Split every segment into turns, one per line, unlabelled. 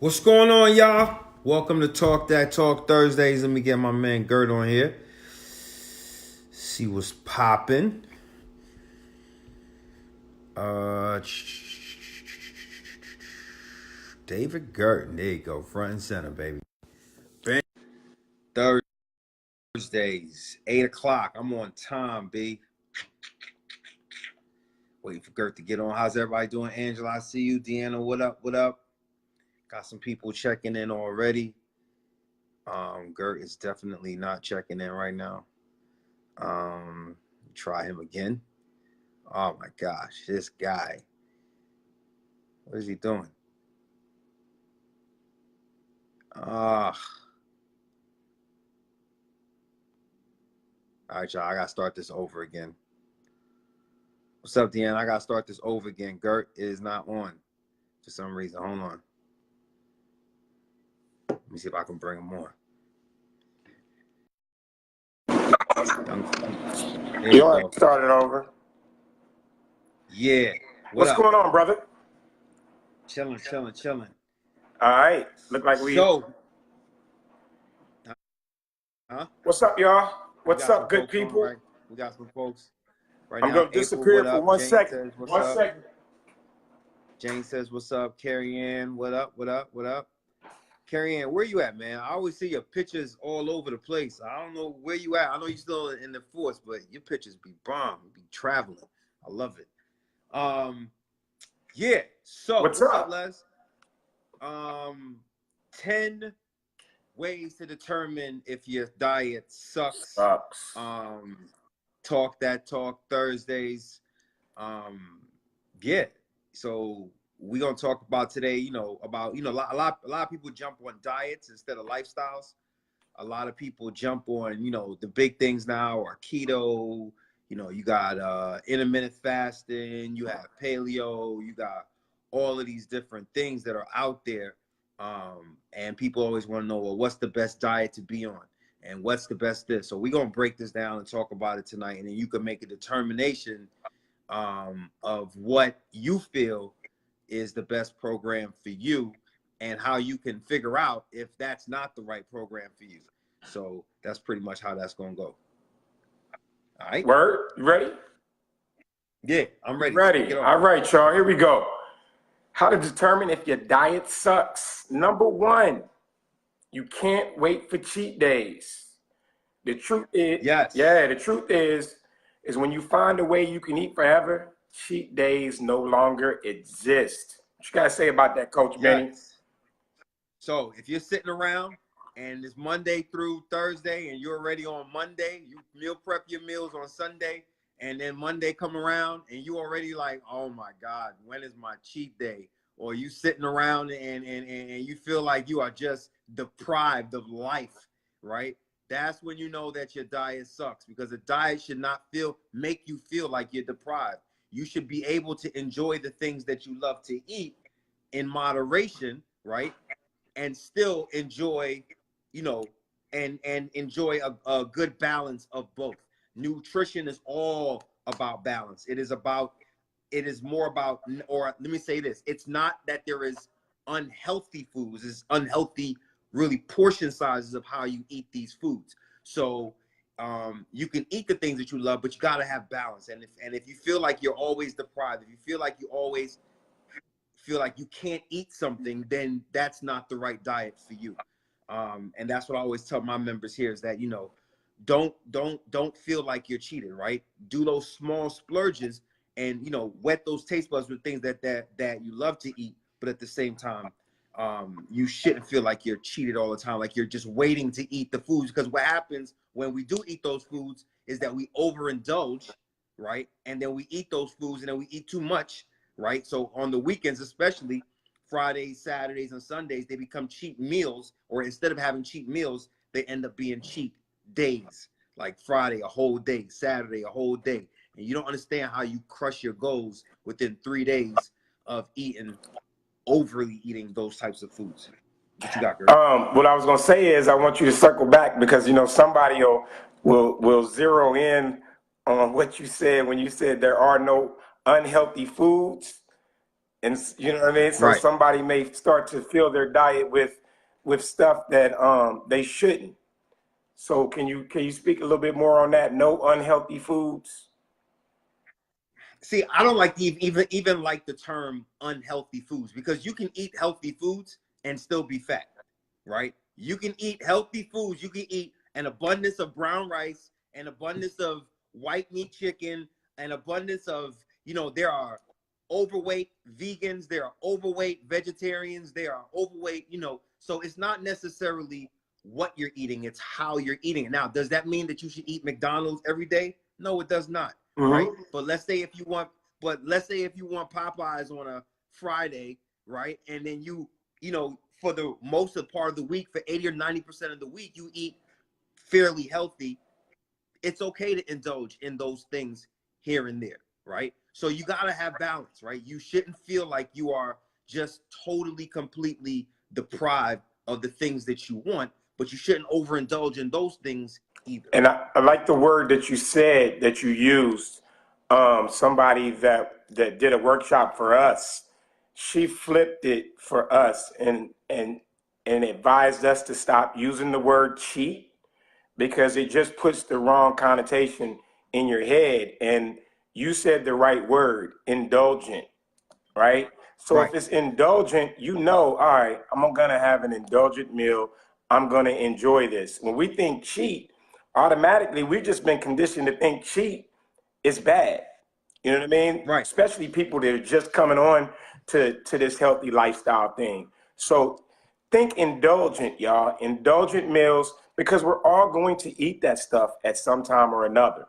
What's going on, y'all? Welcome to Talk That Talk Thursdays. Let me get my man Girton on here. See what's popping. David Girton. There you go. Front and center, baby. Beny. Thursdays, 8 o'clock. I'm on time, B. Waiting for Gert to get on. How's everybody doing? Angela, I see you. Deanna, what up? What up? Got some people checking in already. Gert is definitely not checking in right now. Try him again. Oh my gosh, this guy. What is he doing? All right, y'all. I gotta start this over again. What's up, Deanna? I gotta start this over again. Gert is not on for some reason. Hold on. Let me see if I can bring him on. There
You already started over.
Yeah.
What's going on, brother?
Chilling.
All right. Look like we.
So,
What's up, y'all? What's up, good people?
Right? We got some folks. Right
I'm
now,
gonna disappear for 1 second.
Says, what's
One
up?
second.
Jane says, "What's up?" Carrie Ann, what up? What up? What up? Carrie Ann, where you at, man? I always see your pictures all over the place. I don't know where you at. I know you're still in the force, but your pictures be bomb. You be traveling. I love it. Yeah. So
what's up,
Les? 10 ways to determine if your diet sucks. Talk That Talk Thursdays. Yeah. So we're gonna talk about today, about a lot of people jump on diets instead of lifestyles. A lot of people jump on, the big things now are keto. You got intermittent fasting, you have paleo, you got all of these different things that are out there. And people always want to know, well, what's the best diet to be on? And what's the best this? So we're gonna break this down and talk about it tonight, and then you can make a determination of what you feel is the best program for you and how you can figure out if that's not the right program for you. So that's pretty much how that's going to go. All right.
Word, you ready?
Yeah, I'm ready.
Ready. All right, y'all, here we go. How to determine if your diet sucks. Number 1, you can't wait for cheat days. The truth is, the truth is when you find a way you can eat forever, cheat days no longer exist. What you gotta say about that, Coach Beny?
So if you're sitting around and it's Monday through Thursday and you're already on Monday, you meal prep your meals on Sunday, and then Monday come around and you already like, oh my God, when is my cheat day? Or you sitting around and you feel like you are just deprived of life, right? That's when you know that your diet sucks, because a diet should not make you feel like you're deprived. You should be able to enjoy the things that you love to eat in moderation, right? And still enjoy, and enjoy a good balance of both. Nutrition is all about balance. It is more about, or let me say this, it's not that there is unhealthy foods, it's unhealthy really portion sizes of how you eat these foods. So you can eat the things that you love, but you got to have balance. And if you feel like you're always deprived, if you feel like you always feel like you can't eat something, then that's not the right diet for you. And that's what I always tell my members here is that, don't feel like you're cheating, right? Do those small splurges and, wet those taste buds with things that you love to eat, but at the same time, you shouldn't feel like you're cheated all the time, like you're just waiting to eat the foods. Because what happens when we do eat those foods is that we overindulge, right? And then we eat those foods and then we eat too much, right? So on the weekends, especially Fridays, Saturdays, and Sundays, they become cheat meals, or instead of having cheat meals, they end up being cheat days, like Friday, a whole day, Saturday, a whole day. And you don't understand how you crush your goals within 3 days of overly eating those types of foods. What you got, girl?
What I was gonna say is I want you to circle back, because somebody will zero in on what you said when you said there are no unhealthy foods. And you know what I mean? So
Right.
somebody may start to fill their diet with stuff that they shouldn't. So can you speak a little bit more on that? No unhealthy foods.
See, I don't like even like the term unhealthy foods, because you can eat healthy foods and still be fat, right? You can eat healthy foods. You can eat an abundance of brown rice, an abundance of white meat chicken, an abundance of, there are overweight vegans, there are overweight vegetarians, there are overweight, so it's not necessarily what you're eating, it's how you're eating it. Now, does that mean that you should eat McDonald's every day? No, it does not. Right. But let's say if you want Popeyes on a Friday, right? And then for the most of part of the week, for 80 or 90% of the week, you eat fairly healthy. It's okay to indulge in those things here and there, right? So you got to have balance, right? You shouldn't feel like you are just totally, completely deprived of the things that you want, but you shouldn't overindulge in those things either.
And I like the word that you said, that you used. Somebody that did a workshop for us, she flipped it for us and advised us to stop using the word cheat, because it just puts the wrong connotation in your head. And you said the right word, indulgent, right? So
Right.
if it's indulgent, all right, I'm gonna have an indulgent meal. I'm gonna enjoy this. When we think cheat, automatically we've just been conditioned to think cheat is bad. You know what I mean?
Right.
Especially people that are just coming on to this healthy lifestyle thing. So think indulgent, y'all. Indulgent meals, because we're all going to eat that stuff at some time or another.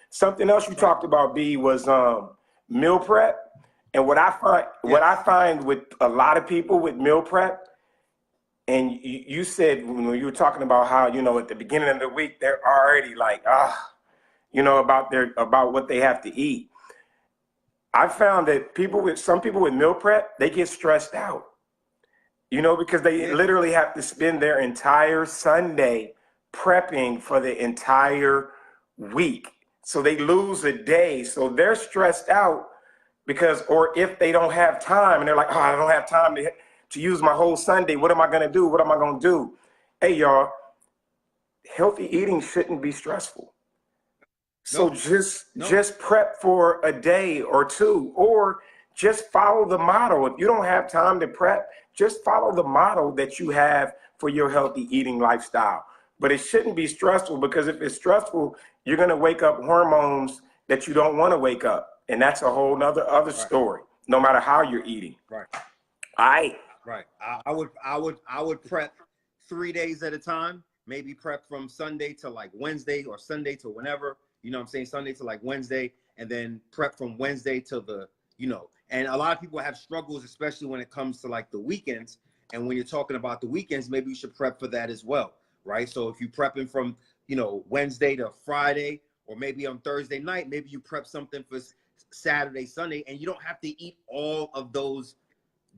Something else you talked about, B, was meal prep. And what I find with a lot of people with meal prep, and you said when you were talking about how, at the beginning of the week, they're already like, about what they have to eat. I found that some people with meal prep, they get stressed out, because they literally have to spend their entire Sunday prepping for the entire week. So they lose a day. So they're stressed out or if they don't have time and they're like, oh, I don't have time to use my whole Sunday. What am I going to do? What am I going to do? Hey, y'all, healthy eating shouldn't be stressful. So just prep for a day or two, or just follow the model. If you don't have time to prep, just follow the model that you have for your healthy eating lifestyle. But it shouldn't be stressful, because if it's stressful, you're going to wake up hormones that you don't want to wake up. And that's a whole other story, no matter how you're eating.
Right.
Right.
I would prep 3 days at a time, maybe prep from Sunday to like Wednesday, or Sunday to whenever, Sunday to like Wednesday, and then prep from Wednesday to and a lot of people have struggles, especially when it comes to like the weekends. And when you're talking about the weekends, maybe you should prep for that as well, right? So if you're prepping from, Wednesday to Friday, or maybe on Thursday night, maybe you prep something for Saturday, Sunday, and you don't have to eat all of those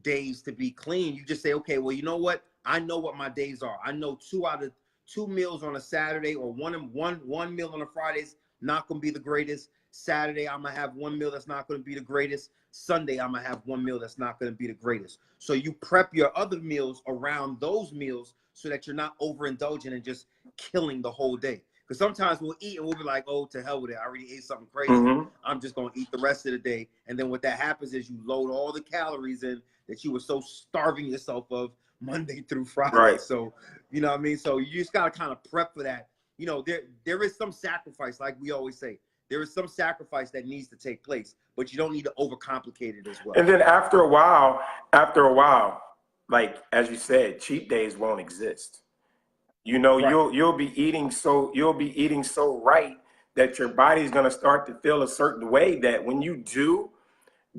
days to be clean. You just say, okay, well, you know what? I know what my days are. I know 2 meals on a Saturday, or one meal on a Friday is not going to be the greatest. Saturday, I'm going to have 1 meal that's not going to be the greatest. Sunday, I'm going to have 1 meal that's not going to be the greatest. So you prep your other meals around those meals so that you're not overindulging and just killing the whole day. Because sometimes we'll eat and we'll be like, oh, to hell with it. I already ate something crazy. I'm just going to eat the rest of the day. And then what that happens is you load all the calories in that you were so starving yourself of Monday through Friday.
Right.
So, you know what I mean? So you just got to kind of prep for that. There is some sacrifice, like we always say. There is some sacrifice that needs to take place, but you don't need to overcomplicate it as well.
And then after a while, like as you said, cheat days won't exist. You'll be eating so right that your body's going to start to feel a certain way, that when you do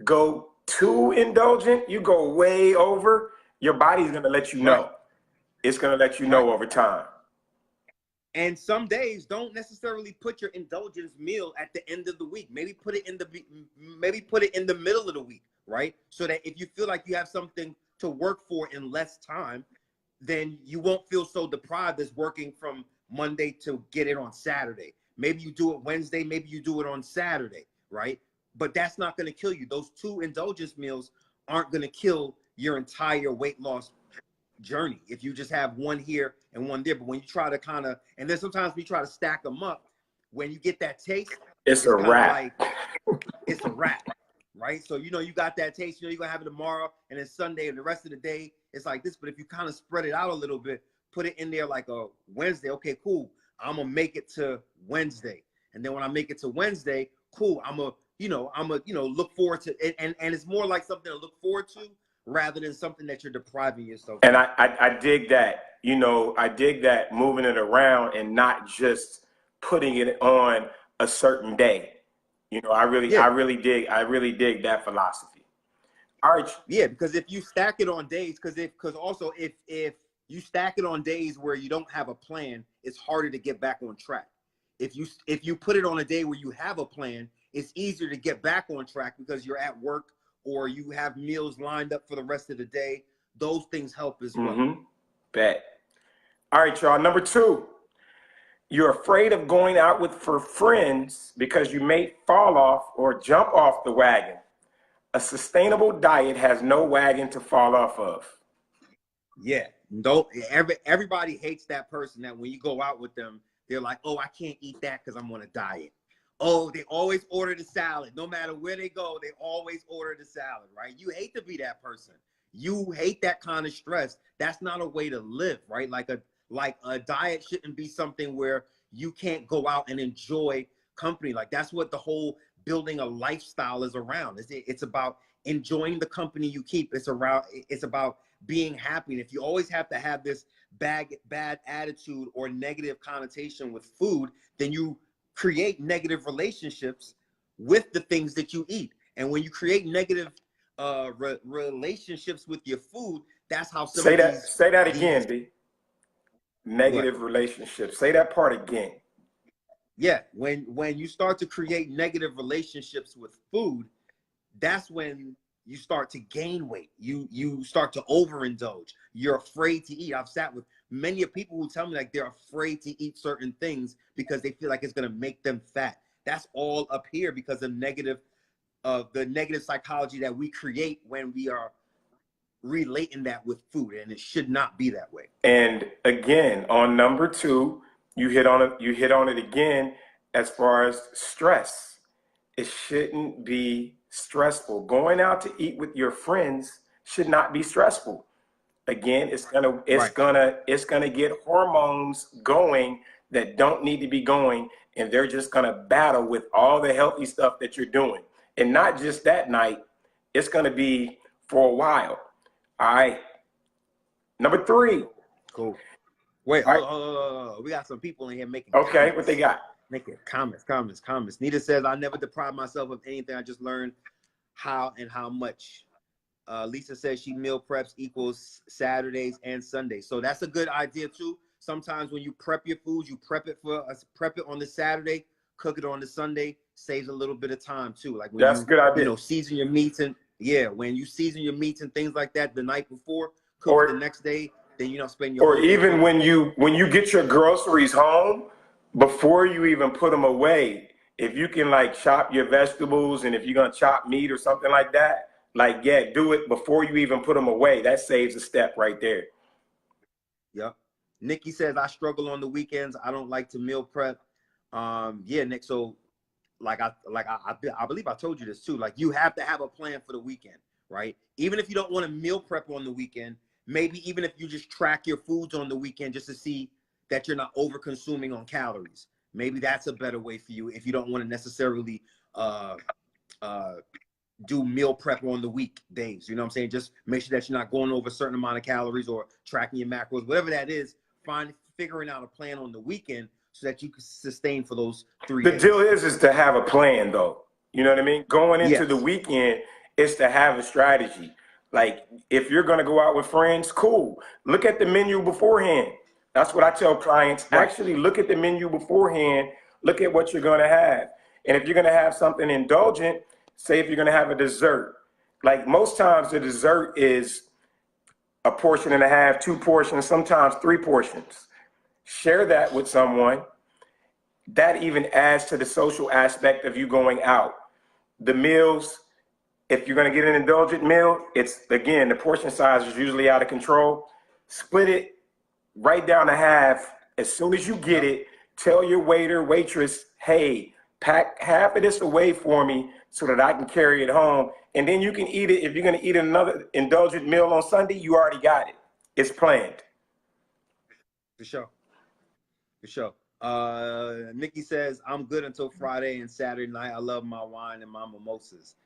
go too indulgent, you go way over, your body's going to let you know. It's going to let you know over time.
And some days don't necessarily put your indulgence meal at the end of the week. Maybe put it in the middle of the week, right? So that if you feel like you have something to work for in less time, then you won't feel so deprived as working from Monday to get it on Saturday. Maybe you do it Wednesday, maybe you do it on Saturday, right? But that's not going to kill you. Those 2 indulgence meals aren't going to kill your entire weight loss journey if you just have one here and one there. But when you try to kind of, and then sometimes we try to stack them up, when you get that taste,
it's a wrap.
Like, it's a wrap, right? So, you know, you got that taste, you know, you're going to have it tomorrow and then Sunday and the rest of the day, it's like this. But if you kind of spread it out a little bit, put it in there like a Wednesday, okay, cool. I'm going to make it to Wednesday. And then when I make it to Wednesday, cool. I'm a look forward to it. And it's more like something to look forward to rather than something that you're depriving yourself
of. And I dig that. You know, I dig that, moving it around and not just putting it on a certain day. You know, I really dig that philosophy. All right.
Yeah, because if you stack it on days, because also if you stack it on days where you don't have a plan, it's harder to get back on track. If you put it on a day where you have a plan, it's easier to get back on track because you're at work or you have meals lined up for the rest of the day. Those things help as well.
Bet. All right, y'all. Number 2, you're afraid of going out for friends because you may fall off or jump off the wagon. A sustainable diet has no wagon to fall off of.
Yeah. Everybody hates that person that when you go out with them, they're like, oh, I can't eat that because I'm on a diet. Oh, they always order the salad. No matter where they go, they always order the salad, right? You hate to be that person. You hate that kind of stress. That's not a way to live, right? Like a diet shouldn't be something where you can't go out and enjoy company. Like that's what the whole building a lifestyle is around. It's about enjoying the company you keep. It's about being happy. And if you always have to have this bad attitude or negative connotation with food, then you create negative relationships with the things that you eat. And when you create negative relationships with your food, that's how
say that again, B. Negative relationships. Say that part again.
Yeah, when you start to create negative relationships with food, that's when you start to gain weight. You start to overindulge. You're afraid to eat. I've sat with many of people who tell me like they're afraid to eat certain things because they feel like it's going to make them fat. That's all up here because of the negative psychology that we create when we are relating that with food, and it should not be that way.
And again, on number 2, you hit on it again as far as stress. It shouldn't be stressful. Going out to eat with your friends should not be stressful. Again, it's gonna get hormones going that don't need to be going, and they're just gonna battle with all the healthy stuff that you're doing. And not just that night, it's gonna be for a while. All right. Number 3.
Cool. Wait, we got some people in here making
comments. What they got?
Making comments. Nita says, I never deprive myself of anything. I just learned how and how much. Lisa says she meal preps equals Saturdays and Sundays. So that's a good idea too. Sometimes when you prep your foods, you prep it on the Saturday, cook it on the Sunday, saves a little bit of time too. Like when
that's a good idea.
You know, season your meats when you season your meats and things like that the night before, cook it the next day, then you don't spend your
or even when you get your groceries home, before you even put them away, if you can like chop your vegetables, and if you're gonna chop meat or something like that, do it before you even put them away. That saves a step right there.
Yep. Nikki says, I struggle on the weekends. I don't like to meal prep. Yeah, Nick. So I believe I told you this too. Like you have to have a plan for the weekend, right? Even if you don't want to meal prep on the weekend, maybe even if you just track your foods on the weekend just to see that you're not over consuming on calories. Maybe that's a better way for you if you don't want to necessarily do meal prep on the weekdays. You know what I'm saying? Just make sure that you're not going over a certain amount of calories or tracking your macros, whatever that is. Figuring out a plan on the weekend so that you can sustain for those 3 days.
The deal is to have a plan though. You know what I mean? Going into the weekend is to have a strategy. Like if you're going to go out with friends, cool. Look at the menu beforehand. That's what I tell clients. Actually look at the menu beforehand. Look at what you're going to have. And if you're going to have something indulgent, say if you're going to have a dessert, like most times the dessert is a portion and a half, 2 portions, sometimes 3 portions. Share that with someone. That even adds to the social aspect of you going out. The meals, If you're going to get an indulgent meal, it's, again, the portion size is usually out of control. Split it right down to half. As soon as you get it, tell your waiter, waitress, hey, pack half of this away for me so that I can carry it home. And then you can eat it. If you're going to eat another indulgent meal on Sunday, you already got it. It's planned.
For sure. For sure. Nikki says, I'm good until Friday and Saturday night. I love my wine and my mimosas.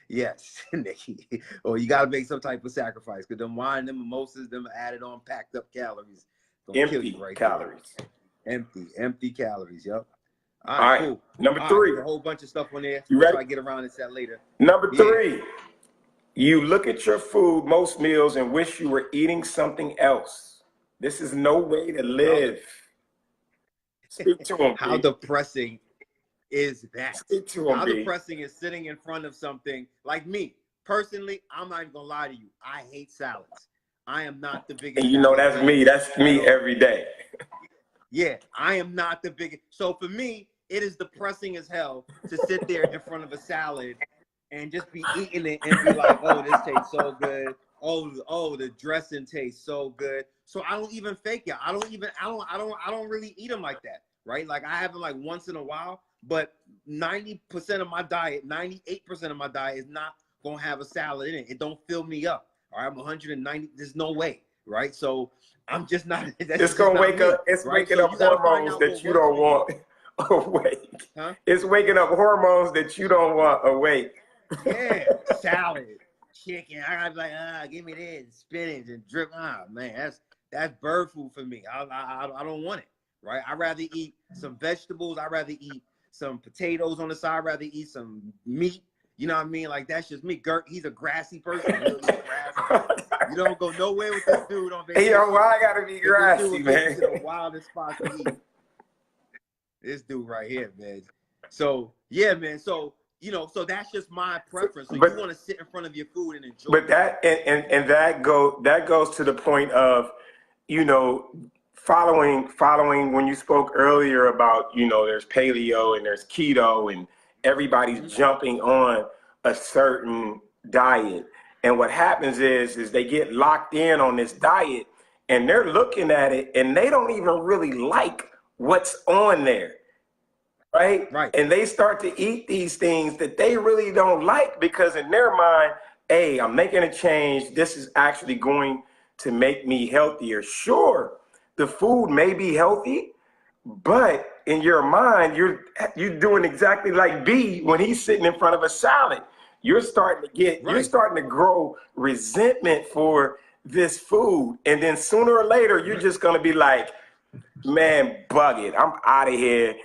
Yes, Nikki. Or you got to make some type of sacrifice because them wine and them mimosas, them added on packed up calories. Gonna kill you right
calories.
There. Empty calories, yo.
All right, cool. Number three.
A whole bunch of stuff on there.
You ready?
Try to get around this that later.
Number three. You look at your food most meals and wish you were eating something else. This is no way to live. Speak to him.
How depressing is that?
Speak to him.
How depressing is sitting in front of something like me. Personally, I'm not even gonna lie to you. I hate salads. I am not the biggest.
And you know that's me. That's me every day.
Yeah, I am not the biggest. So for me, it is depressing as hell to sit there in front of a salad and just be eating it and be like, oh, this tastes so good. Oh, the dressing tastes so good. So I don't even fake it. I don't really eat them like that, right? Like I have them like once in a while, but 90% of my diet, 98% of my diet is not gonna have a salad in it. It don't fill me up. All right, I'm 190. There's no way, right? So I'm just not.
It's gonna wake up. It's waking up hormones that you don't want awake.
Huh?
It's waking up hormones that you don't want awake.
Yeah, salad, chicken. I gotta be like, give me this, spinach and drip. Man, that's bird food for me. I don't want it, right? I'd rather eat some vegetables. I'd rather eat some potatoes on the side. I'd rather eat some meat. You know what I mean? Like that's just me. Gert, he's a grassy person. You don't go nowhere with this dude on vacation.
Hey, yo, why I gotta be grassy, man?
To the wildest spot to eat. This dude right here, man. So yeah, man. So. You know, so that's just my preference. So you want to sit in front of your food and enjoy.
But that and that goes to the point of, you know, following when you spoke earlier about, you know, there's paleo and there's keto and everybody's jumping on a certain diet. And what happens is they get locked in on this diet and they're looking at it and they don't even really like what's on there. Right? And they start to eat these things that they really don't like because in their mind, hey, I'm making a change. This is actually going to make me healthier. Sure, the food may be healthy, but in your mind, you're doing exactly like B when he's sitting in front of a salad. You're starting to grow resentment for this food. And then sooner or later, you're just going to be like, man, bug it. I'm out of here.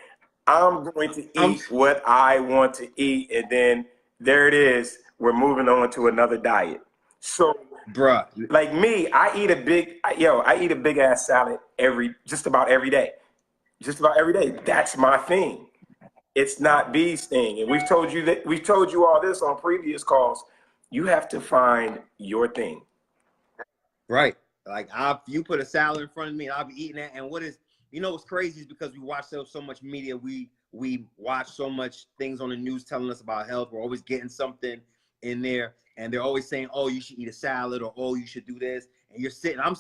I'm going to eat what I want to eat, and then there it is. We're moving on to another diet. So,
bruh,
like me, I eat a big ass salad just about every day. Just about every day. That's my thing. It's not B's thing, and we've told you all this on previous calls. You have to find your thing.
Right. Like you put a salad in front of me, and I'll be eating that. And you know what's crazy is because we watch so much media, we watch so much things on the news telling us about health. We're always getting something in there, and they're always saying, "Oh, you should eat a salad," or "Oh, you should do this." And I'm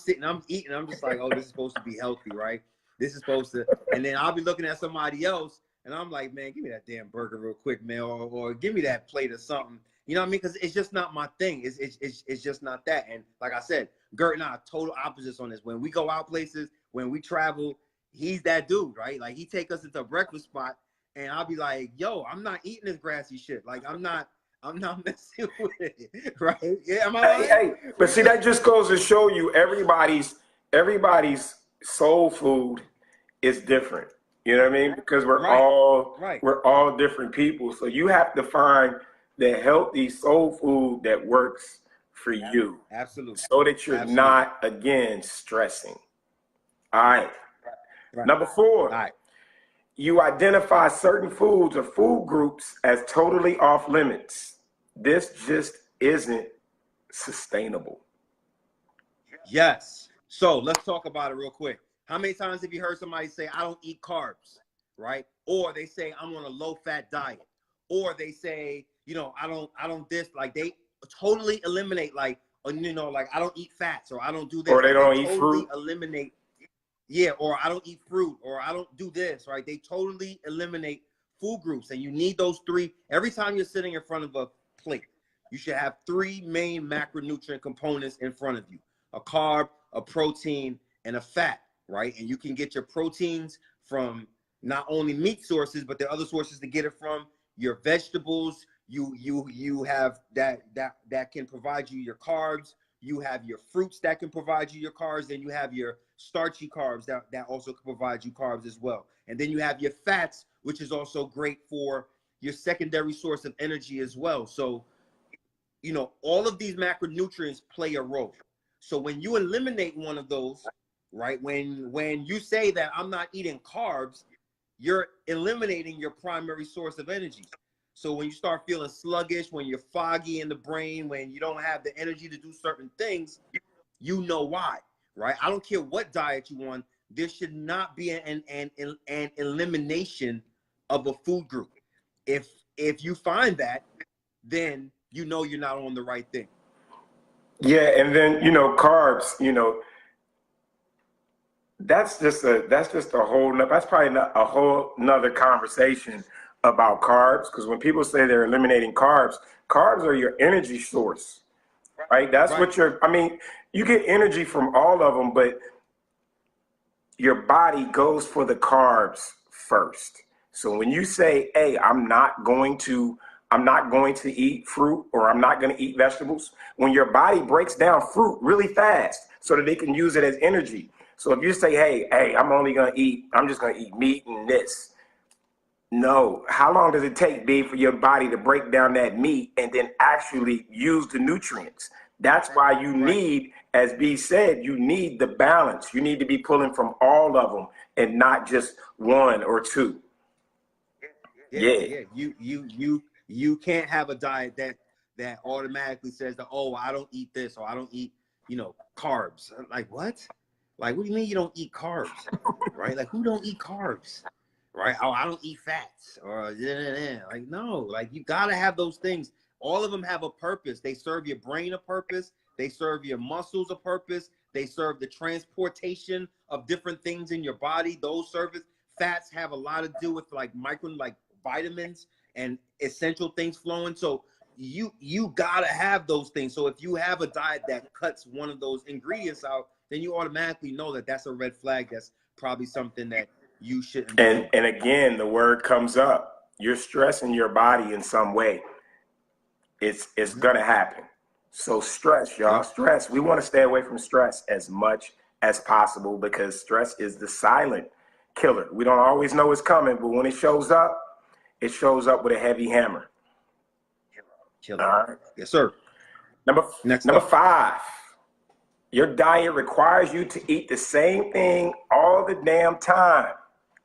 eating. I'm just like, "Oh, this is supposed to be healthy, right? This is supposed to." And then I'll be looking at somebody else, and I'm like, "Man, give me that damn burger real quick, man, or give me that plate or something." You know what I mean? Because it's just not my thing. It's just not that. And like I said, Gert and I are total opposites on this. When we go out places, when we travel. He's that dude, right? Like he take us into a breakfast spot and I'll be like, yo, I'm not eating this grassy shit. Like I'm not messing with it. Right? Yeah, am I right?
Hey, but see, that just goes to show you everybody's soul food is different. You know what I mean? Because we're all different people. So you have to find the healthy soul food that works for you.
Absolutely.
So that you're not, again, stressing. All right. Number 4, you identify certain foods or food groups as totally off limits. This just isn't sustainable.
Yes. So let's talk about it real quick. How many times have you heard somebody say, I don't eat carbs, right? Or they say, I'm on a low-fat diet. or they say, you know, I don't this, like they totally eliminate, like, you know, like I don't eat fats, or I don't do this,
or they
like,
don't
they
eat
totally
fruit.
eliminate, yeah, or I don't eat fruit, or I don't do this, right? They totally eliminate food groups, and you need those three. Every time you're sitting in front of a plate, you should have three main macronutrient components in front of you: a carb, a protein, and a fat, right? And you can get your proteins from not only meat sources, but there are other sources to get it from. Your vegetables, you have that can provide you your carbs. You have your fruits that can provide you your carbs. Then you have your starchy carbs that also can provide you carbs as well. And then you have your fats, which is also great for your secondary source of energy as well. So, you know, all of these macronutrients play a role. So when you eliminate one of those, right, when you say that I'm not eating carbs, you're eliminating your primary source of energy. So when you start feeling sluggish, when you're foggy in the brain, when you don't have the energy to do certain things, you know why, right? I don't care what diet you want. There should not be an elimination of a food group. If you find that, then you know you're not on the right thing.
Yeah, and then, you know, carbs, you know, that's just a whole that's probably a whole nother conversation about carbs, because when people say they're eliminating carbs, carbs are your energy source, right? That's right. What I mean, you get energy from all of them, but your body goes for the carbs first. So when you say, hey, I'm not going to eat fruit, or I'm not going to eat vegetables, when your body breaks down fruit really fast so that they can use it as energy. So if you say, hey, I'm just going to eat meat and this. No, how long does it take, B, for your body to break down that meat and then actually use the nutrients? That's why you need, as B said, you need the balance. You need to be pulling from all of them and not just one or two.
Yeah. You can't have a diet that automatically says that, oh, I don't eat this, or I don't eat, you know, carbs. Like, what? Like, what do you mean you don't eat carbs? Right? Like, who don't eat carbs? Right? Oh, I don't eat fats, or like, no, like, you gotta have those things. All of them have a purpose. They serve your brain a purpose. They serve your muscles a purpose. They serve the transportation of different things in your body. Those service fats have a lot to do with like vitamins and essential things flowing. So you gotta have those things. So if you have a diet that cuts one of those ingredients out, then you automatically know that that's a red flag. That's probably something that you shouldn't do.
And again, the word comes up. You're stressing your body in some way. It's gonna happen. So stress, y'all. Stress. We want to stay away from stress as much as possible, because stress is the silent killer. We don't always know it's coming, but when it shows up with a heavy hammer.
Killer. All right. Yes, sir.
Number 5. Your diet requires you to eat the same thing all the damn time,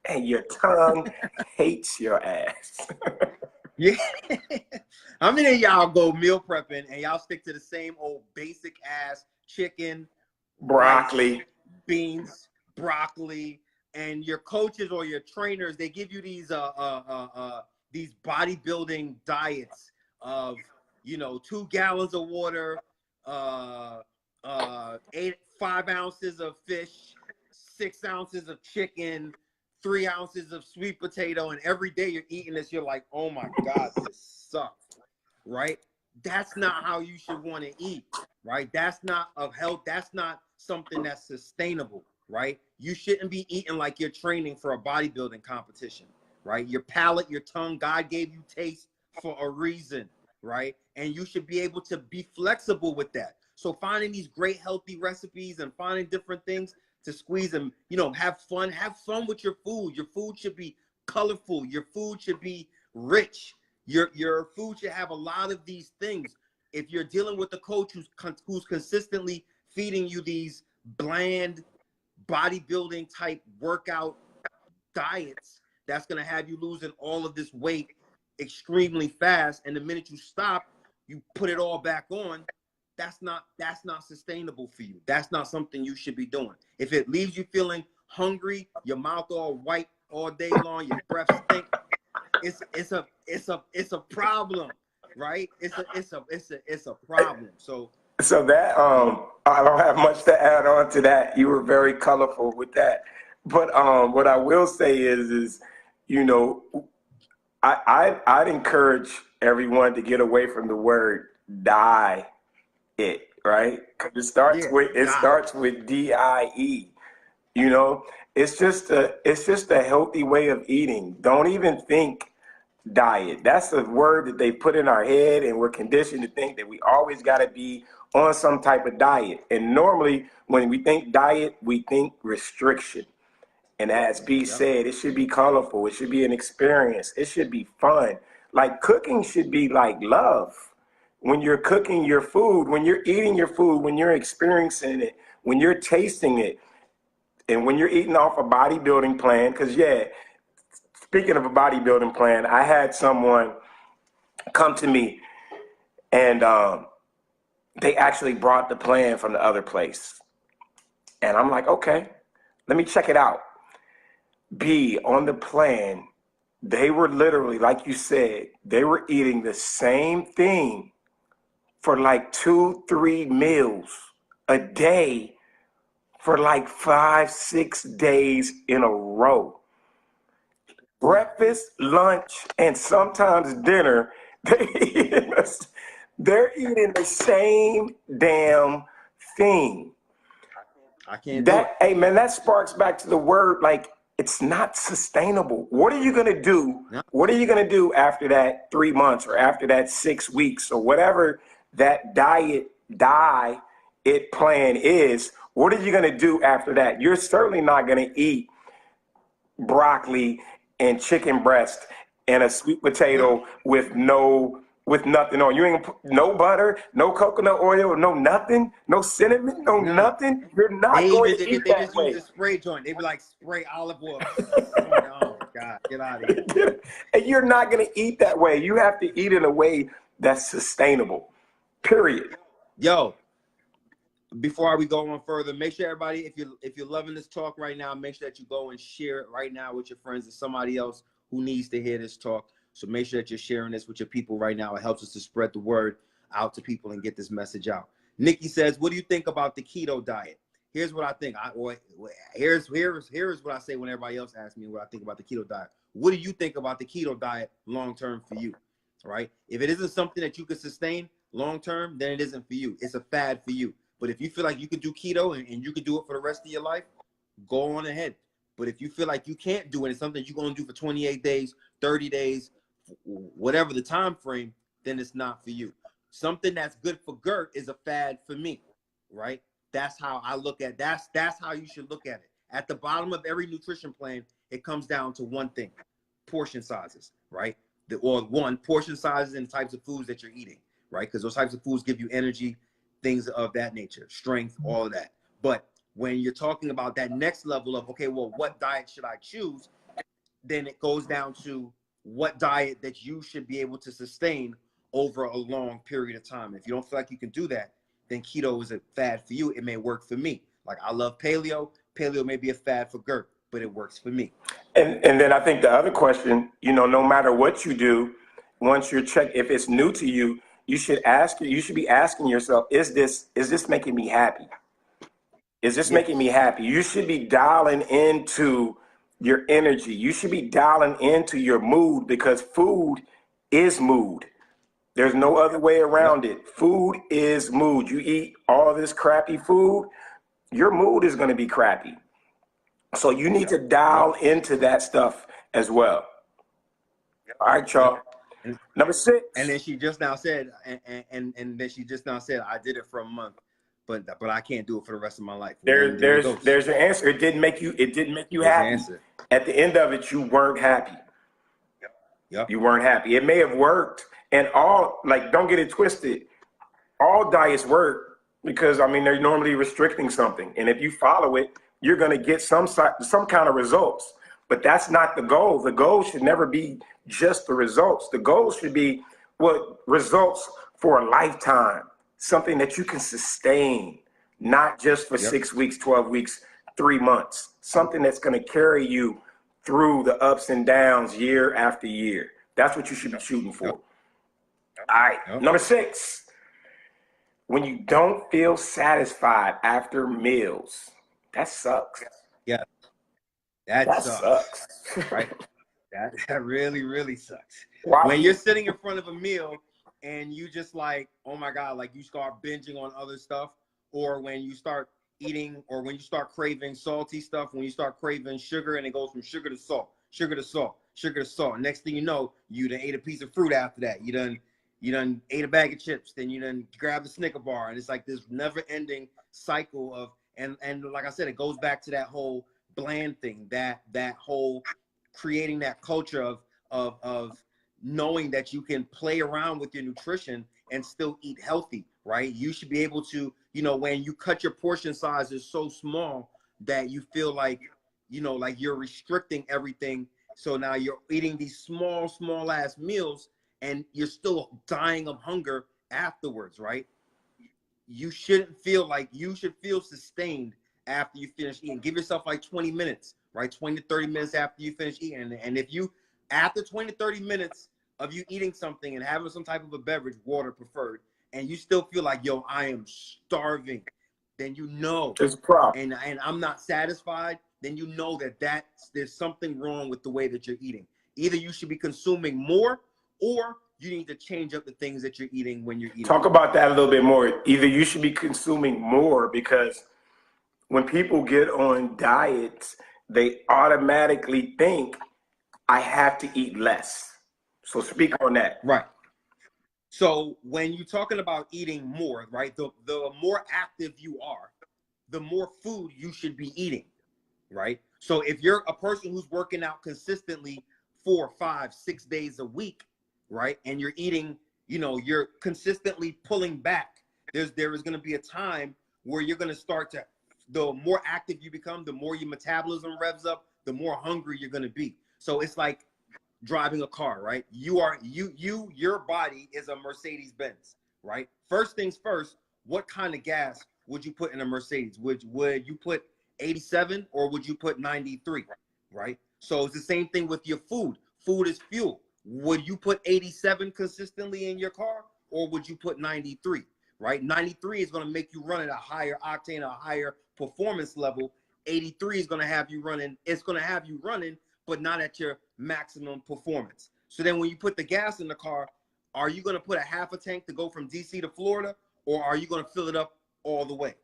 and your tongue hates your ass.
Yeah. How many of y'all go meal prepping and y'all stick to the same old basic ass chicken,
broccoli,
rice, beans, broccoli, and your coaches or your trainers, they give you these bodybuilding diets of, you know, 2 gallons of water, 5 ounces of fish, 6 ounces of chicken, 3 ounces of sweet potato, and every day you're eating this, you're like, oh my God, this sucks, right? That's not how you should want to eat, right? That's not of health. That's not something that's sustainable, right? You shouldn't be eating like you're training for a bodybuilding competition, right? Your palate, your tongue, God gave you taste for a reason, right? And you should be able to be flexible with that. So finding these great healthy recipes and finding different things to squeeze them, you know, have fun with your food. Your food should be colorful. Your food should be rich. Your food should have a lot of these things. If you're dealing with a coach who's consistently feeding you these bland bodybuilding type workout diets, that's going to have you losing all of this weight extremely fast. And the minute you stop, you put it all back on. That's not sustainable for you. That's not something you should be doing. If it leaves you feeling hungry, your mouth all white all day long, your breath stink, it's a problem, right? It's a problem. So
that I don't have much to add on to that. You were very colorful with that. But what I will say is you know, I'd encourage everyone to get away from the word die it, right? Because it starts with DIE. You know, it's just a healthy way of eating. Don't even think diet. That's a word that they put in our head, and we're conditioned to think that we always got to be on some type of diet. And normally, when we think diet, we think restriction. And as B said, it should be colorful. It should be an experience. It should be fun. Like cooking should be like love. When you're cooking your food, when you're eating your food, when you're experiencing it, when you're tasting it, and when you're eating off a bodybuilding plan, because speaking of a bodybuilding plan, I had someone come to me and they actually brought the plan from the other place. And I'm like, okay, let me check it out. B, on the plan, they were literally, like you said, they were eating the same thing for like 2-3 meals a day for like 5-6 days in a row. Breakfast, lunch, and sometimes dinner, they're eating the same damn thing.
I can't do it.
Hey man, that sparks back to the word, like, it's not sustainable. What are you gonna do?
No.
What are you gonna do after that 3 months or after that 6 weeks or whatever that diet plan is? What are you gonna do after that? You're certainly not gonna eat broccoli and chicken breast and a sweet potato with nothing on. You ain't no butter, no coconut oil, no nothing, no cinnamon, no nothing. You're not going to eat that way. They just use
a spray joint. They be like, spray olive oil. Oh my God, get out of here.
And you're not going to eat that way. You have to eat in a way that's sustainable. Period.
Yo, before we go on further, make sure everybody, if you're loving this talk right now, make sure that you go and share it right now with your friends and somebody else who needs to hear this talk. So make sure that you're sharing this with your people right now. It helps us to spread the word out to people and get this message out. Nikki says, what do you think about the keto diet? Here's what I think. Here's what I say when everybody else asks me what I think about the keto diet. What do you think about the keto diet long-term for you, right? If it isn't something that you can sustain long-term, then it isn't for you. It's a fad for you. But if you feel like you can do keto and you can do it for the rest of your life, go on ahead. But if you feel like you can't do it, it's something you're going to do for 28 days, 30 days, whatever the time frame, then it's not for you. Something that's good for Gert is a fad for me, right? That's how I look at that's how you should look at it. At the bottom of every nutrition plan, it comes down to one thing: portion sizes, right? Portion sizes and types of foods that you're eating, right? Because those types of foods give you energy, things of that nature, strength, all of that. But when you're talking about that next level of, okay, well, what diet should I choose? Then it goes down to what diet that you should be able to sustain over a long period of time. If you don't feel like you can do that, then keto is a fad for you. It may work for me. Like, I love paleo. Paleo may be a fad for Gert, but it works for me.
And then I think the other question, no matter what you do, once you're checked, if it's new to you, you should be asking yourself, is this making me happy? Is this making me happy? You should be dialing into your energy. You should be dialing into your mood, because food is mood. There's no other way around it. Food is mood. You eat all this crappy food, your mood is going to be crappy. So you need to dial into that stuff as well. All right, y'all. Number 6.
And then she just now said, and then she just now said, I did it for a month, but I can't do it for the rest of my life.
There's your answer. It didn't make you happy. At the end of it, you weren't happy.
Yep.
You weren't happy. It may have worked, and don't get it twisted. All diets work because they're normally restricting something, and if you follow it, you're going to get some kind of results. But that's not the goal. The goal should never be just the results. The goal should be results for a lifetime, something that you can sustain, not just for 6 weeks, 12 weeks, 3 months, something that's going to carry you through the ups and downs year after year. That's what you should be shooting for. All right. Number 6, when you don't feel satisfied after meals, that sucks.
Yeah, that sucks. Right? That really, really sucks.
Why?
When you're sitting in front of a meal and you just like, oh my God, like you start binging on other stuff, or when you start eating, or when you start craving salty stuff, when you start craving sugar and it goes from sugar to salt, sugar to salt, sugar to salt. Next thing you know, you done ate a piece of fruit after that. You done ate a bag of chips, then you done grab a Snicker bar, and it's like this never-ending cycle of, and like I said, it goes back to that whole bland thing, that whole creating that culture of knowing that you can play around with your nutrition and still eat healthy, right? You should be able to, when you cut your portion sizes so small that you feel like, like you're restricting everything. So now you're eating these small ass meals and you're still dying of hunger afterwards, right? You shouldn't feel like, you should feel sustained after you finish eating. Give yourself like 20 minutes, right? 20 to 30 minutes after you finish eating. And if you, after 20 to 30 minutes of you eating something and having some type of a beverage, water preferred, and you still feel like, yo, I am starving, then you know,
there's a problem.
And I'm not satisfied, then you know that there's something wrong with the way that you're eating. Either you should be consuming more, or you need to change up the things that you're eating when you're eating.
Talk about that a little bit more. Either you should be consuming more, because when people get on diets, they automatically think I have to eat less. So speak on that.
Right. So when you're talking about eating more, right, the more active you are, the more food you should be eating, right? So if you're a person who's working out consistently 4, 5, 6 days a week, right, and you're eating, you're consistently pulling back, there is going to be a time where you're going to start to, the more active you become, the more your metabolism revs up, the more hungry you're going to be. So it's like driving a car, right? Your body is a Mercedes Benz, right? First things first, what kind of gas would you put in a Mercedes? Would you put 87 or would you put 93, right? So it's the same thing with your food. Food is fuel. Would you put 87 consistently in your car, or would you put 93, right? 93 is going to make you run at a higher octane, a higher performance level. 83 is going to have you running. It's going to have you running, but not at your maximum performance. So then when you put the gas in the car, are you going to put a half a tank to go from DC to Florida, or are you going to fill it up all the way,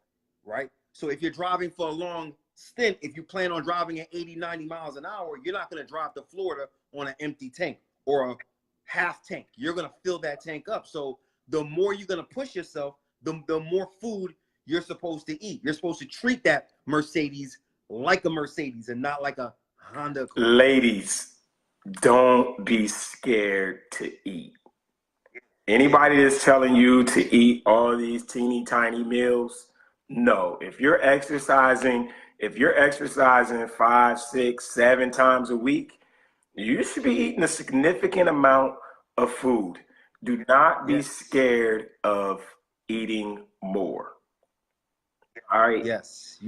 right? So if you're driving for a long stint, if you plan on driving at 80, 90 miles an hour, you're not going to drive to Florida on an empty tank or a half tank. You're going to fill that tank up. So the more you're going to push yourself, the more food you're supposed to eat. You're supposed to treat that Mercedes like a Mercedes and not like a Honda car.
Ladies, don't be scared to eat. Anybody that's telling you to eat all these teeny tiny meals, no. If you're exercising 5, 6, 7 times a week, you should be eating a significant amount of food. Do not be scared of eating more. All right.
Yes,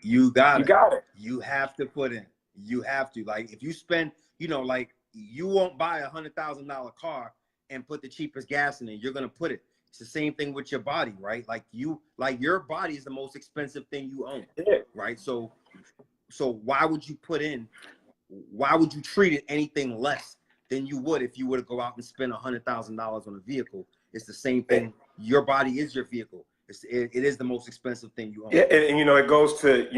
you got
it.
You have to put in. You have to. Like, if you spend, like, you won't buy $100,000 car and put the cheapest gas in it. You're gonna put it. It's the same thing with your body, right? Like your body is the most expensive thing you own, right? So why would you treat it anything less than you would if you were to go out and spend $100,000 on a vehicle? It's the same thing. Your body is your vehicle. It is the most expensive thing you own.
Yeah, and it goes to,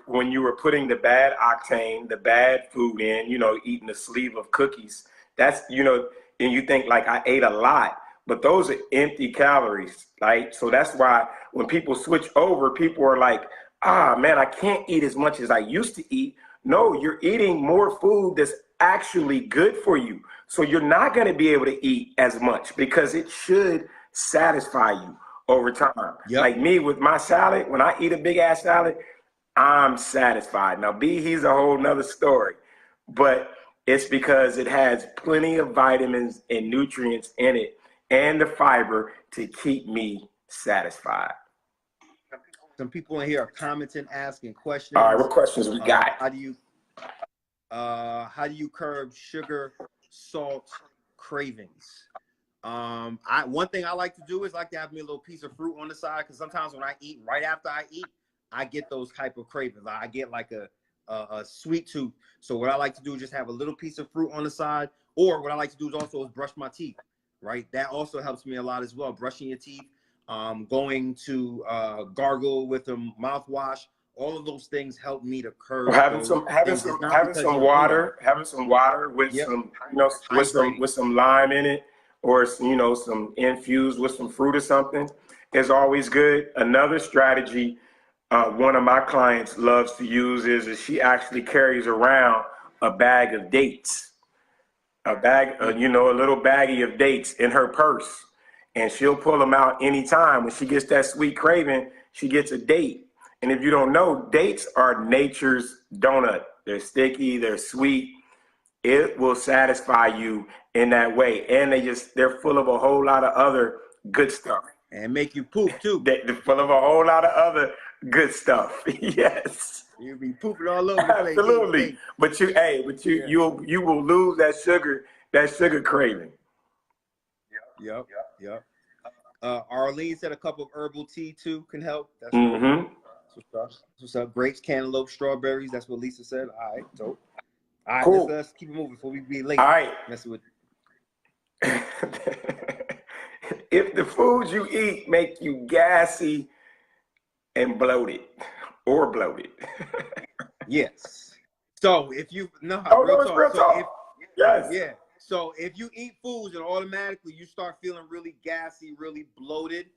when you were putting the bad octane, the bad food in, eating a sleeve of cookies, that's, and you think like I ate a lot, but those are empty calories, right? So that's why when people switch over, people are like, man, I can't eat as much as I used to eat. No, you're eating more food that's actually good for you. So you're not going to be able to eat as much because it should satisfy you over time.
Yep.
Like me with my salad, when I eat a big ass salad, I'm satisfied. Now B, he's a whole nother story, but it's because it has plenty of vitamins and nutrients in it and the fiber to keep me satisfied.
Some people in here are commenting, asking questions.
All right, what questions we got?
How do you curb sugar, salt cravings? One thing I like to do is like to have me a little piece of fruit on the side, because sometimes when I eat, right after I eat, I get those type of cravings. I get like a sweet tooth. So what I like to do is just have a little piece of fruit on the side, or what I like to do is also brush my teeth. Right, that also helps me a lot as well. Brushing your teeth, going to gargle with a mouthwash. All of those things help me to curb
Having
those
some having
things.
some
It's not
having
because
some
you're hungry.
water, having some water with
Yep.
some
Hydrating.
with some lime in it, or some infused with some fruit or something is always good. Another strategy one of my clients loves to use is she actually carries around a bag of dates, a bag, a little baggie of dates in her purse, and she'll pull them out anytime. When she gets that sweet craving, she gets a date. And if you don't know, dates are nature's donut. They're sticky, they're sweet. It will satisfy you in that way. And they're full of a whole lot of other good stuff.
And make you poop too.
They're full of a whole lot of other good stuff. Yes.
You'll be pooping all over the place.
Absolutely. But you will lose that sugar craving.
Yep. Arlene said a cup of herbal tea too can help. That's what's up. Grapes, cantaloupe, strawberries. That's what Lisa said. All right, dope. All right,
cool.
Let's keep it moving before we be late.
All right.
Messing with.
If the foods you eat make you gassy and bloated, or bloated.
Yes. So if you real
talk. Yes.
Yeah. So if you eat foods and automatically you start feeling really gassy, really bloated,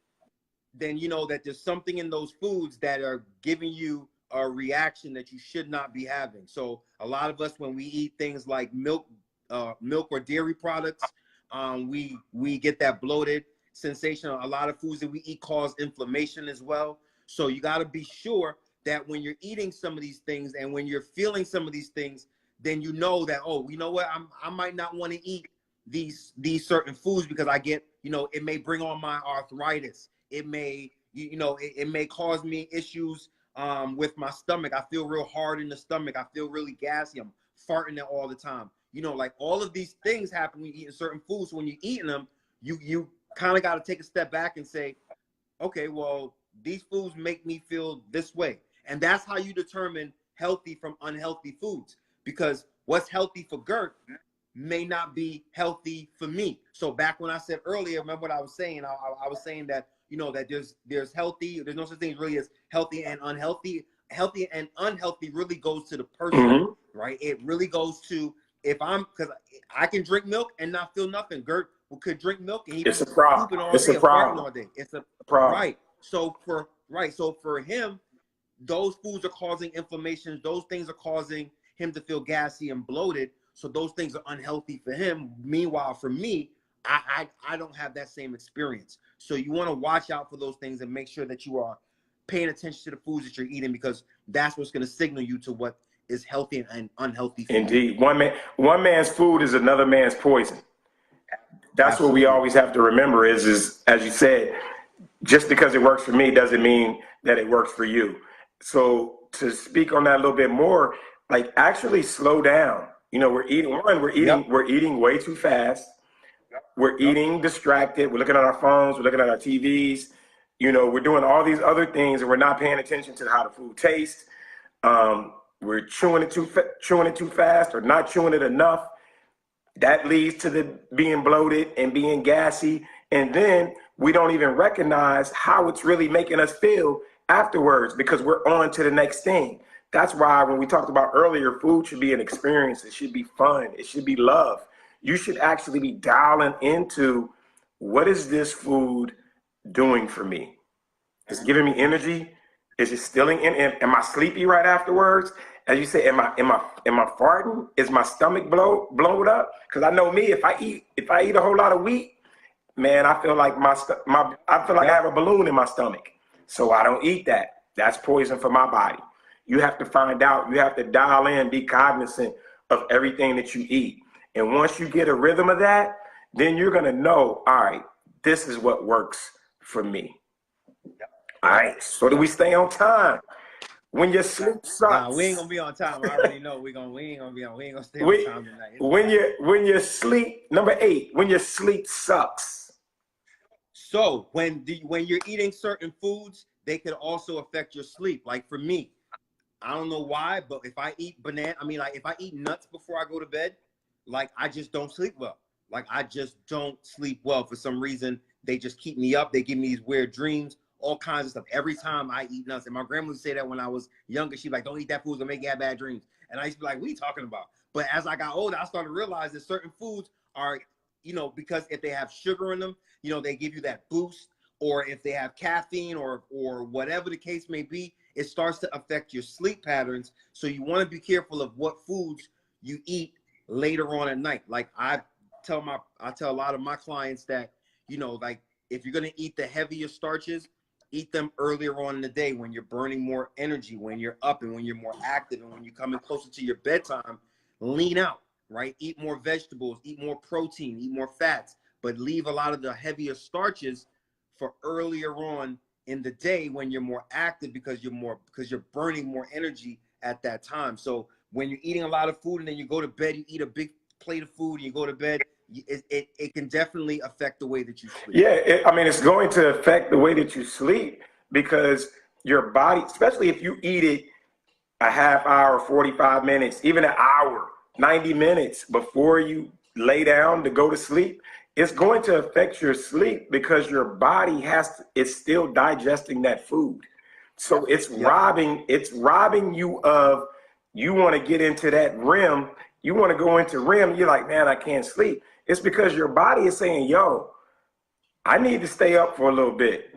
then you know that there's something in those foods that are giving you a reaction that you should not be having. So a lot of us, when we eat things like milk or dairy products, we get that bloated sensation. A lot of foods that we eat cause inflammation as well. So you got to be sure that when you're eating some of these things and when you're feeling some of these things, then you know that, oh, you know what, I might not want to eat these certain foods because I get, it may bring on my arthritis. It may, it may cause me issues with my stomach. I feel real hard in the stomach. I feel really gassy. I'm farting it all the time. Like all of these things happen when you eat certain foods. So when you're eating them, you kind of got to take a step back and say, okay, well, these foods make me feel this way. And that's how you determine healthy from unhealthy foods, because what's healthy for Gert may not be healthy for me. So back when I said earlier, remember what I was saying? I was saying that, that there's healthy, there's no such thing really as healthy and unhealthy. Healthy and unhealthy really goes to the person, right? It really goes to, because I can drink milk and not feel nothing. Gert could drink milk and he's pooping all day, farting all day. It's a problem. Right. So for him, those foods are causing inflammation. Those things are causing him to feel gassy and bloated. So those things are unhealthy for him. Meanwhile, for me, I don't have that same experience. So you want to watch out for those things and make sure that you are paying attention to the foods that you're eating, because that's what's going to signal you to what is healthy and unhealthy food.
Indeed. One man's food is another man's poison. That's Absolutely. What we always have to remember is, as you said, just because it works for me doesn't mean that it works for you. So to speak on that a little bit more, like actually slow down. We're eating way too fast. We're eating distracted. We're looking at our phones. We're looking at our TVs. We're doing all these other things and we're not paying attention to how the food tastes. We're chewing it too fast or not chewing it enough. That leads to the being bloated and being gassy. And then we don't even recognize how it's really making us feel afterwards because we're on to the next thing. That's why when we talked about earlier, food should be an experience. It should be fun. It should be love. You should actually be dialing into, what is this food doing for me? It's giving me energy. Is it stealing in? Am I sleepy right afterwards? As you say, am I farting? Is my stomach blown up? Because I know me, if I eat a whole lot of wheat, man, I feel like I have a balloon in my stomach. So I don't eat that. That's poison for my body. You have to find out. You have to dial in, be cognizant of everything that you eat. And once you get a rhythm of that, then you're gonna know, all right, this is what works for me. All right, so do we stay on time? When your sleep sucks.
Nah, we ain't gonna be on time. I already know we ain't gonna stay on time tonight.
When your sleep, number 8, when your sleep sucks.
So when you're eating certain foods, they could also affect your sleep. Like for me, I don't know why, but if I eat if I eat nuts before I go to bed, like I just don't sleep well. Like I just don't sleep well for some reason. They just keep me up. They give me these weird dreams, all kinds of stuff. Every time I eat nuts, and my grandma would say that when I was younger, she'd be like, "Don't eat that food; it'll make you have bad dreams." And I used to be like, "What are you talking about?" But as I got older, I started to realize that certain foods are, because if they have sugar in them, they give you that boost, or if they have caffeine or whatever the case may be, it starts to affect your sleep patterns. So you want to be careful of what foods you eat later on at night. Like I tell a lot of my clients that, like if you're going to eat the heavier starches, eat them earlier on in the day when you're burning more energy, when you're up and when you're more active, and when you're coming closer to your bedtime, lean out, right? Eat more vegetables, eat more protein, eat more fats, but leave a lot of the heavier starches for earlier on in the day when you're more active, because you're burning more energy at that time. So when you're eating a lot of food and then you go to bed, you eat a big plate of food and you go to bed, it can definitely affect the way that you sleep.
Yeah, it's going to affect the way that you sleep, because your body, especially if you eat it a half hour, 45 minutes, even an hour, 90 minutes before you lay down to go to sleep, it's going to affect your sleep, because your body it's still digesting that food. So it's robbing you of, you want to get into that REM, you want to go into REM, you're like, man, I can't sleep. It's because your body is saying, yo, I need to stay up for a little bit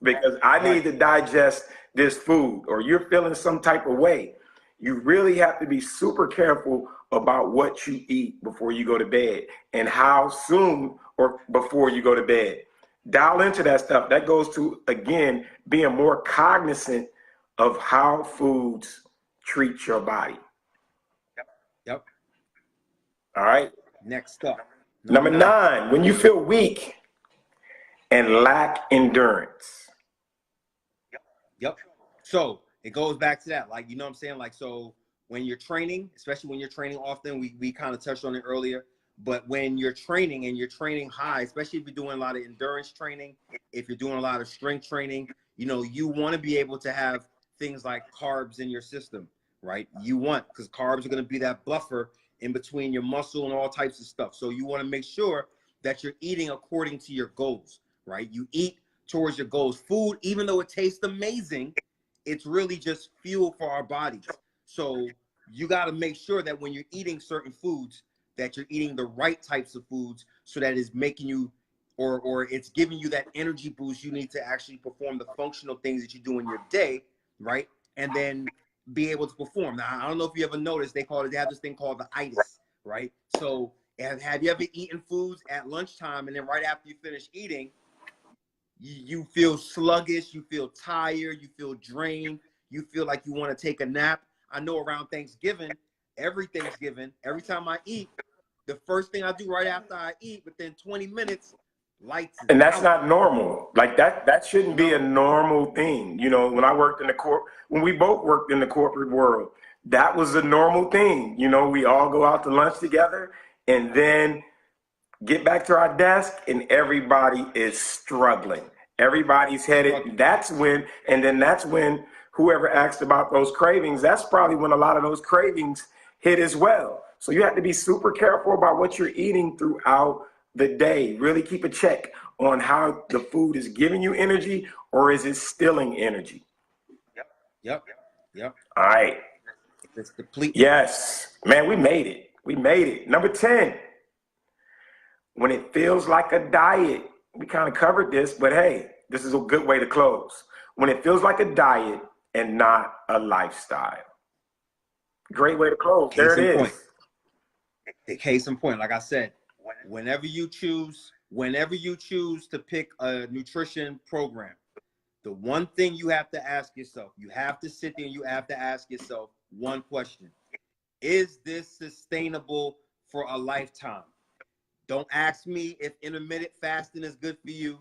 because I need to digest this food, or you're feeling some type of way. You really have to be super careful about what you eat before you go to bed, and how soon or before you go to bed. Dial into that stuff. That goes to, again, being more cognizant of how foods treat your body.
Yep.
All right.
Next up.
Number 9, when you feel weak and lack endurance.
Yep. So it goes back to that. Like, you know what I'm saying? Like, so when you're training, especially when you're training often, we kind of touched on it earlier, but when you're training and you're training high, especially if you're doing a lot of endurance training, if you're doing a lot of strength training, you want to be able to have things like carbs in your system, right? Because carbs are going to be that buffer in between your muscle and all types of stuff. So you want to make sure that you're eating according to your goals, right? You eat towards your goals. Food, even though it tastes amazing, it's really just fuel for our bodies. So you got to make sure that when you're eating certain foods, that you're eating the right types of foods, so that it's making you, or it's giving you that energy boost you need to actually perform the functional things that you do in your day, right? And then be able to perform. Now, I don't know if you ever noticed, they have this thing called the itis, right? So have you ever eaten foods at lunchtime, and then right after you finish eating, you feel sluggish, you feel tired, you feel drained, you feel like you want to take a nap? I know around Thanksgiving, every time I eat, the first thing I do right after I eat, within 20 minutes, lights.
And that's not normal. Like that shouldn't be a normal thing. When I worked when we both worked in the corporate world, that was a normal thing. We all go out to lunch together and then get back to our desk, and everybody is struggling. Everybody's headed. That's when whoever asked about those cravings, that's probably when a lot of those cravings hit as well. So you have to be super careful about what you're eating throughout the day. Really keep a check on how the food is giving you energy, or is it stealing energy?
Yep.
All right.
It's complete.
Yes, man, we made it. Number 10, when it feels like a diet. We kind of covered this, but hey, this is a good way to close. When it feels like a diet and not a lifestyle. Great way to close. There it is.
Case in point, like I said, whenever you choose to pick a nutrition program, the one thing you have to ask yourself, you have to sit there and you have to ask yourself one question: is this sustainable for a lifetime? Don't ask me if intermittent fasting is good for you.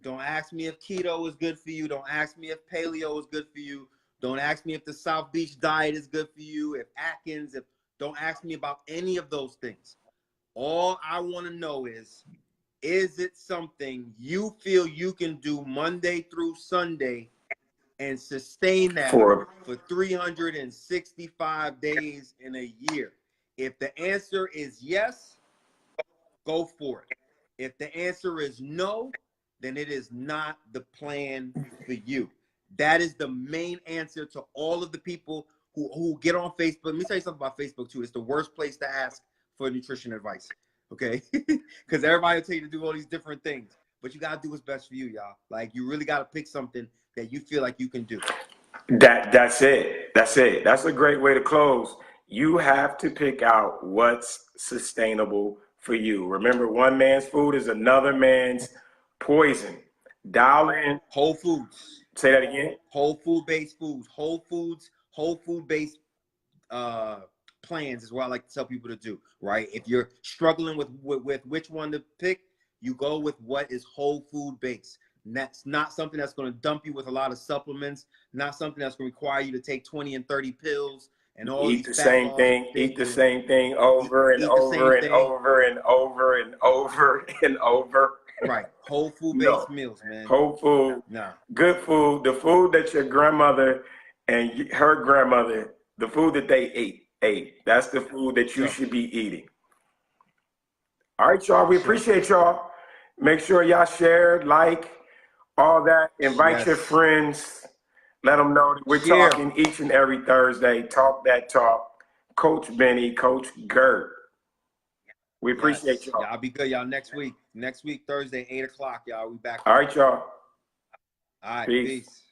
Don't ask me if keto is good for you. Don't ask me if paleo is good for you. Don't ask me if the South Beach diet is good for you, if Atkins, don't ask me about any of those things. All I want to know is it something you feel you can do Monday through Sunday and sustain that for 365 days in a year? If the answer is yes, go for it. If the answer is no, then it is not the plan for you. That is the main answer to all of the people who get on Facebook. Let me tell you something about Facebook too. It's the worst place to ask for nutrition advice, okay? Because everybody will tell you to do all these different things, but you gotta do what's best for you, y'all. Like, you really gotta pick something that you feel like you can do.
That's it. That's it. That's a great way to close. You have to pick out what's sustainable for you. Remember, one man's food is another man's poison. Dial in.
Whole foods.
Say that again.
Whole food-based foods. Whole food-based plans is what I like to tell people to do, right? If you're struggling with which one to pick, you go with what is whole food-based. And that's not something that's going to dump you with a lot of supplements, not something that's going to require you to take 20 and 30 pills and all
eat the same thing, eat the same thing over and over and over and over and over and over.
Right. Whole food-based meals, man.
Whole food.
Nah.
Good food. The food that your grandmother and her grandmother, the food that they ate. That's the food that you should be eating. All right, y'all. We appreciate y'all. Make sure y'all share, like, all that. Invite your friends. Let them know that we're talking each and every Thursday. Talk that talk. Coach Beny, Coach Gert. We appreciate y'all.
Y'all be good, y'all. Next week, Thursday, 8 o'clock, y'all. We back.
All right, y'all.
All right,
peace.